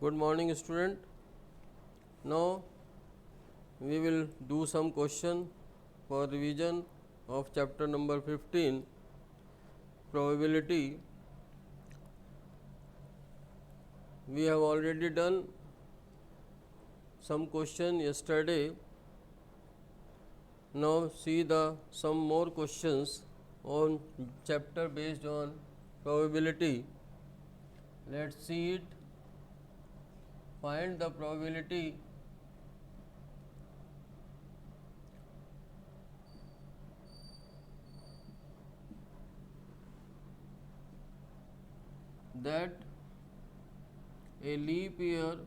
Good morning, student. Now we will do some question for revision of chapter number 15, probability. We have already done some question yesterday. Now see some more questions on chapter based on probability. Let's see it. Find the probability that a leap year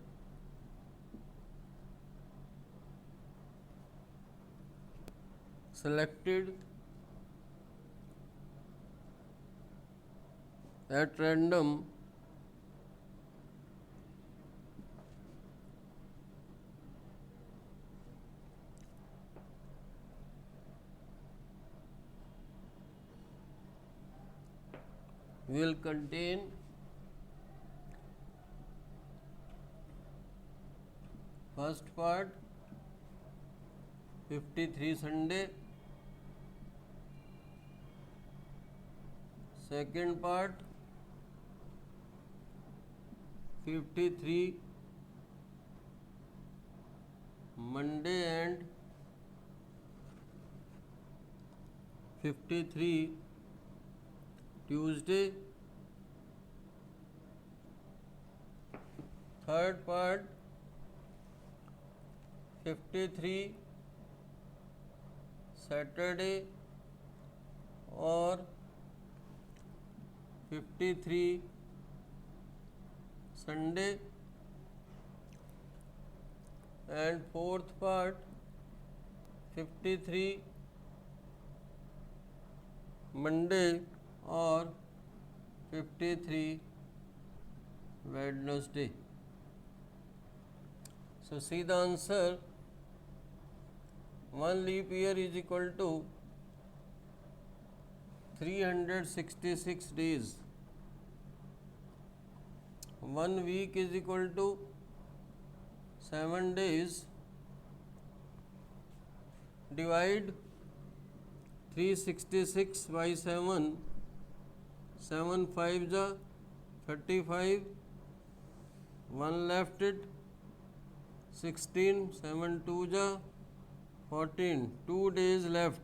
selected at random will contain first part 53 Sunday, second part 53 Monday and 53 Tuesday, third part 53 Saturday or 53 Sunday, and fourth part 53 Monday or 53 Wednesday. So see the answer. One leap year is equal to 366 days. 1 week is equal to 7 days. Divide 366 by 7. 7 5 ja 35. 1 left it. 16. 7 2 ja 14. 2 days left.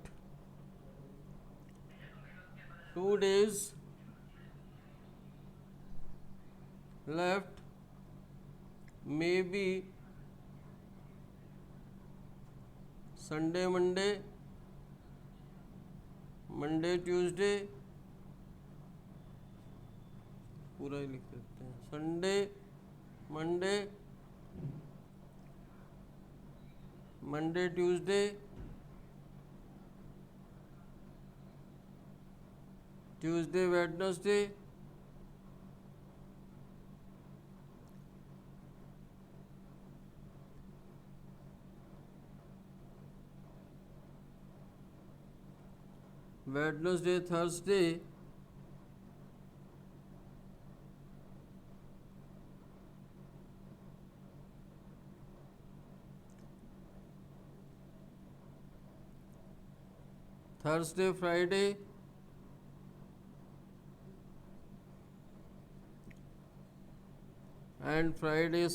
2 days left, maybe Sunday, Monday, Tuesday, पूरा ही लिख देते हैं. Sunday, Monday, Tuesday, Wednesday, Thursday, Friday, and Friday,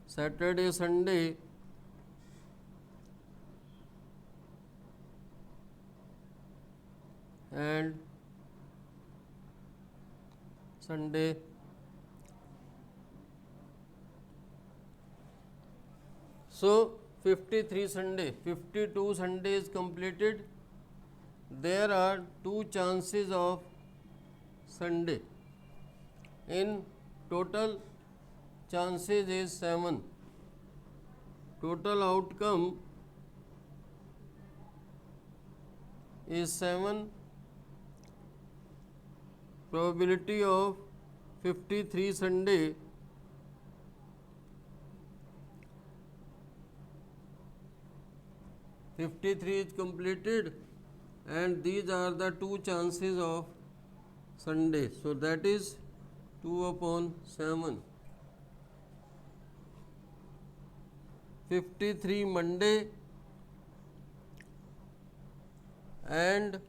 Saturday, Sunday, and Sunday. So 53 Sunday, 52 Sundays completed. There are 2 chances of Sunday. In total chances is 7. Total outcome is 7. Probability of 53 Sunday (53) is completed. and these are the two chances of Sunday. So that is 2 upon 7. 53 Monday and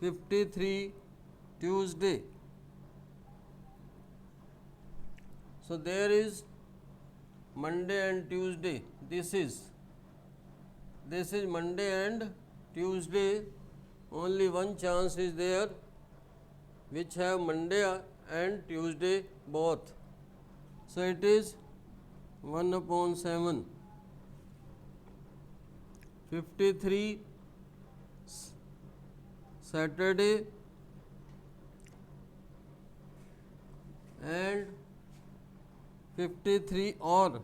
53 Tuesday. So there is Monday and Tuesday. This is Monday and Tuesday. Only one chance is there which have Monday and Tuesday both. So it is 1 upon 7. 53 Saturday and 53 or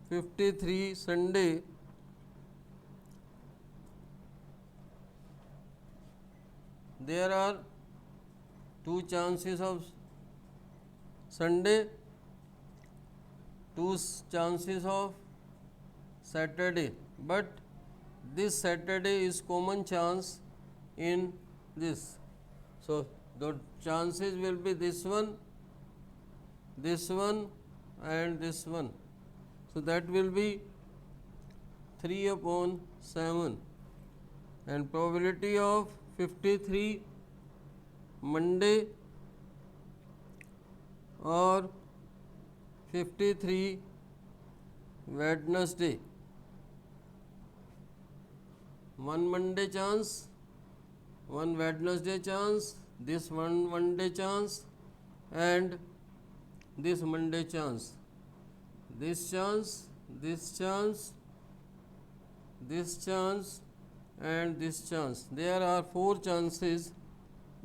53 Sunday. There are two chances of Sunday, two chances of Saturday, but this Saturday is common chance in this. So the chances will be this one and this one. So that will be 3 upon 7, and probability of 53 Monday or 53 Wednesday. One Monday chance, one Wednesday chance, this one Monday chance, and this Monday chance. This chance, this chance, this chance, and this chance. There are 4 chances,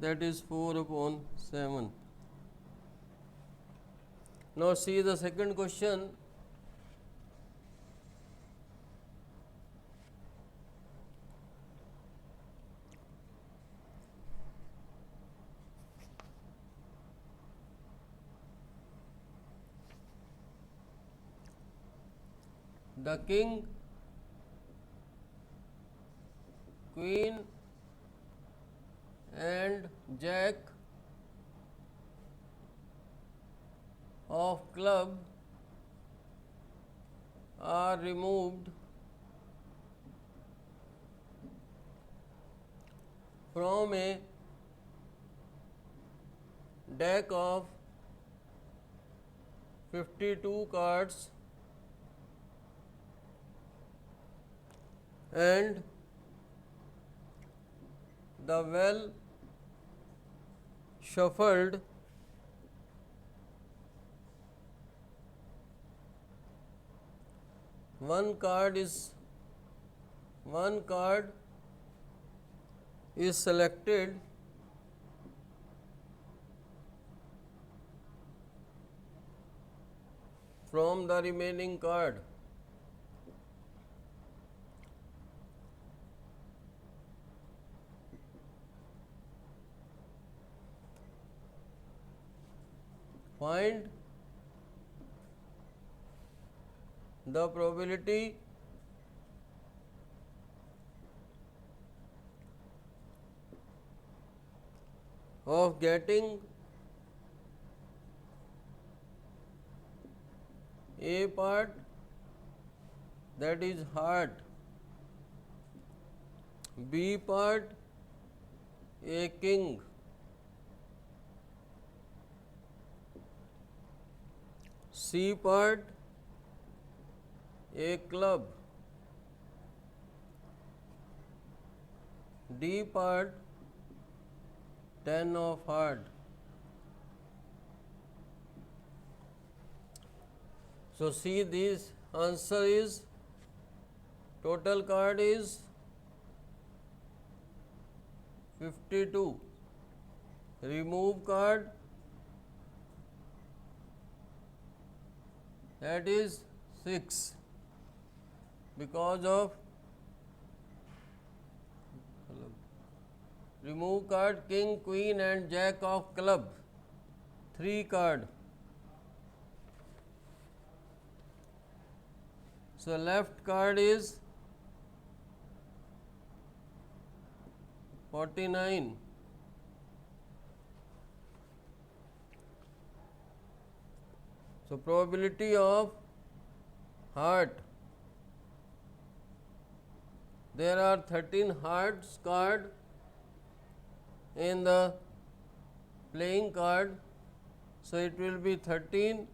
that is 4 upon 7. Now see the second question. The king, queen, and jack of club are removed from a deck of 52 cards and the well shuffled one card is selected from the remaining card. Find the probability of getting a part, that is heart, B part a king, C part a club, D part 10 of heart. So see, this answer is, total card is 52. Remove card, that is 6, because of remove card king, queen, and jack of club, 3 card. So left card is 49. So probability of heart. There are 13 hearts card in the playing card. So it will be 13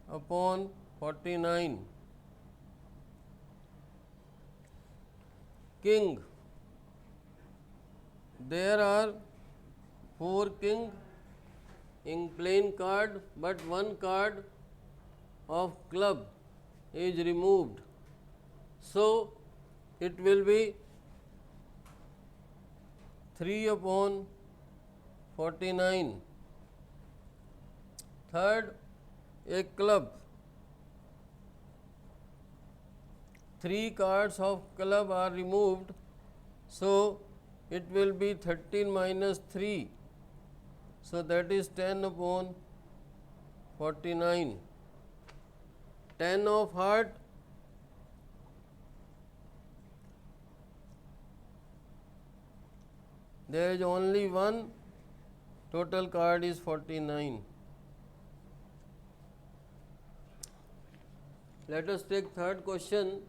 upon 49. King. There are 4 king in playing card, but one card of club is removed. So it will be 3 upon 49. Third, a club. 3 cards of club are removed, so it will be 13 minus 3. So that is 10 upon 49. 10 of heart. There is only one, total card is 49. Let us take third question.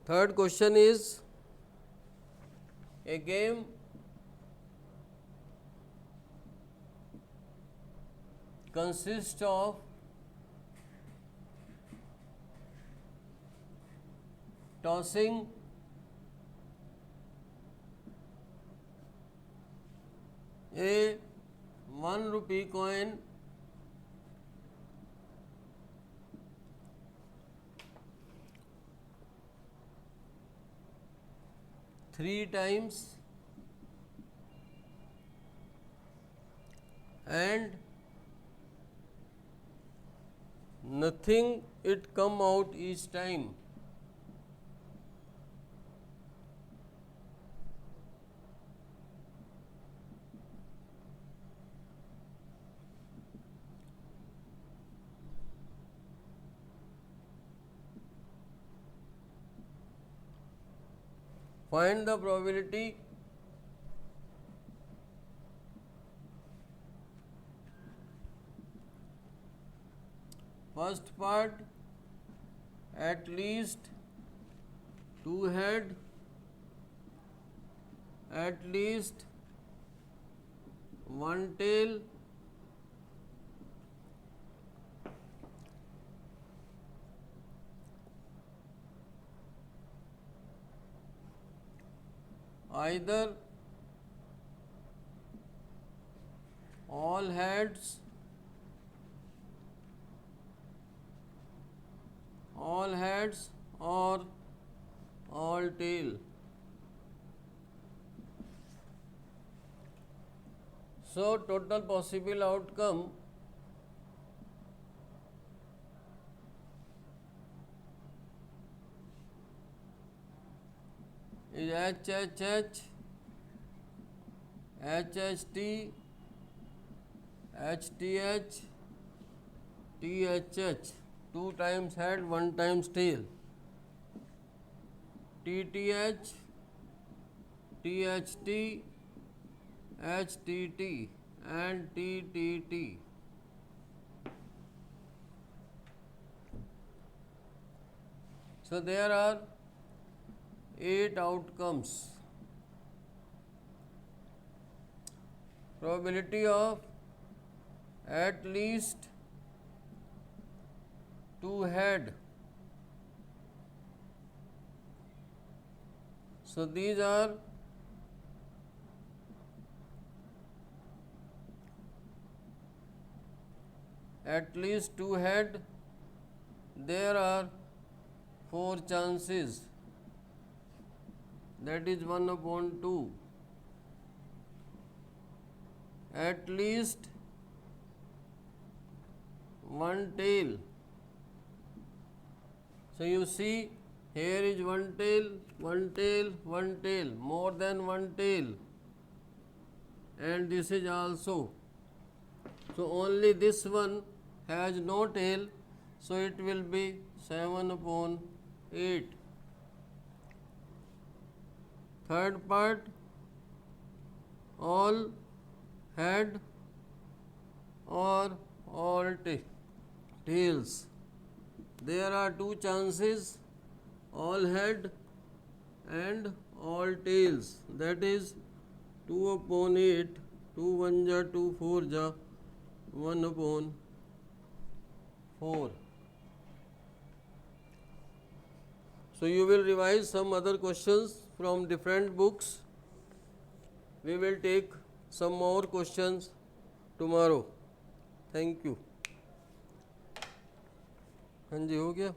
Third question is a game consists of tossing a 1 rupee coin three times and nothing it come out each time. Find the probability first part, at least 2 head, at least 1 tail, either all heads, or all tail. So total possible outcome is HHH, HHT, HTH, THH, 2 times head, 1 times tail, TTH, THT, HTT and TTT. So there are 8 outcomes. Probability of at least 2 head. So these are at least 2 head. There are 4 chances, that is 1 upon 2. At least 1 tail. So you see Here is one tail, one tail, one tail, more than one tail, and this is also. So only this one has no tail, so it will be 7 upon 8. Third part, all head or all tails. There are two chances, all head and all tails, that is 2 upon 8, 2 1 ja 2 4 ja 1 upon 4. So you will revise some other questions from different books. We will take some more questions tomorrow. Thank you. हाँ जी, हो गया.